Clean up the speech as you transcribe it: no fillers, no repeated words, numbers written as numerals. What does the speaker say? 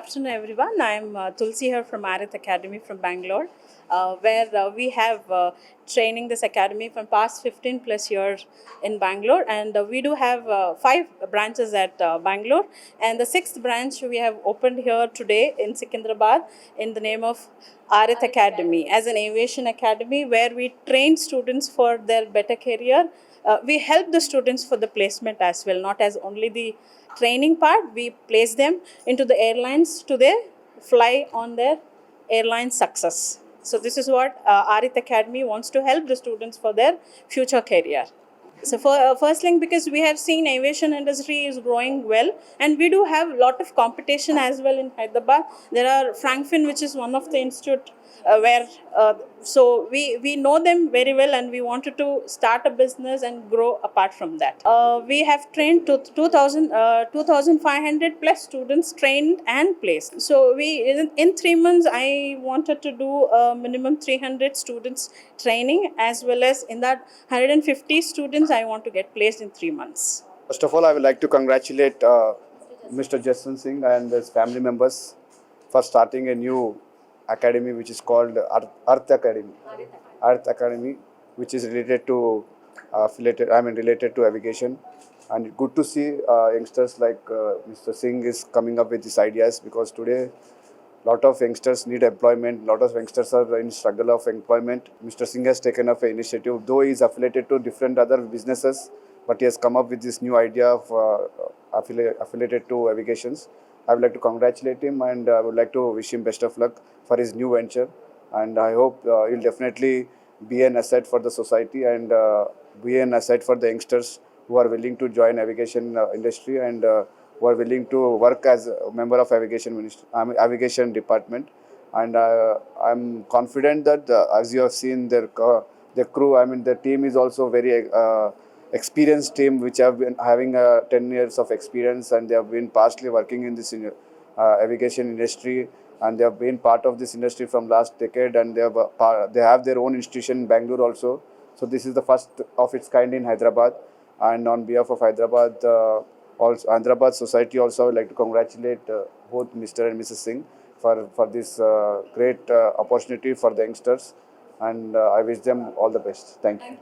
afternoon, everyone. I'm Tulsi here from Aarit Academy from Bangalore, where we have training this academy from past 15 plus years in Bangalore, and we do have 5 branches at Bangalore, and the 6th branch we have opened here today in Secunderabad in the name of Aarit Academy as an aviation academy where we train students for their better career. We help the students for the placement as well, not as only the training part. We place them into the airlines to they fly on their airline success. So this is what Aarit Academy wants to help the students for their future career. So for first thing, because we have seen aviation industry is growing well, and we do have a lot of competition as well in Hyderabad. There are Frankfin, which is one of the institute where so we know them very well, and we wanted to start a business and grow apart from that. We have trained 2,500 plus students trained and placed. So in 3 months I wanted to do minimum 300 students training, as well as in that 150 students I want to get placed in 3 months. First of all, I would like to congratulate Mr. Jason Singh and his family members for starting a new academy which is called Aarit Academy. Aarit Academy, which is related to related to aviation. And good to see youngsters like Mr. Singh is coming up with these ideas, because today lot of youngsters need employment, lot of youngsters are in struggle of employment. Mr. Singh has taken up an initiative, though he is affiliated to different other businesses, but he has come up with this new idea of affiliated to aviations. I would like to congratulate him, and I would like to wish him best of luck for his new venture. And I hope he'll definitely be an asset for the society, and be an asset for the youngsters who are willing to join aviation industry, and who are willing to work as a member of aviation department. And I'm confident that as you have seen their crew, the team is also very experienced team, which have been having 10 years of experience, and they have been pastly working in this aviation industry, and they have been part of this industry from last decade, and they have their own institution in Bangalore also. So this is the first of its kind in Hyderabad, and on behalf of Hyderabad, also Hyderabad society also, I would like to congratulate both Mr. and Mrs. Singh for this great opportunity for the youngsters, and I wish them all the best. Thank you.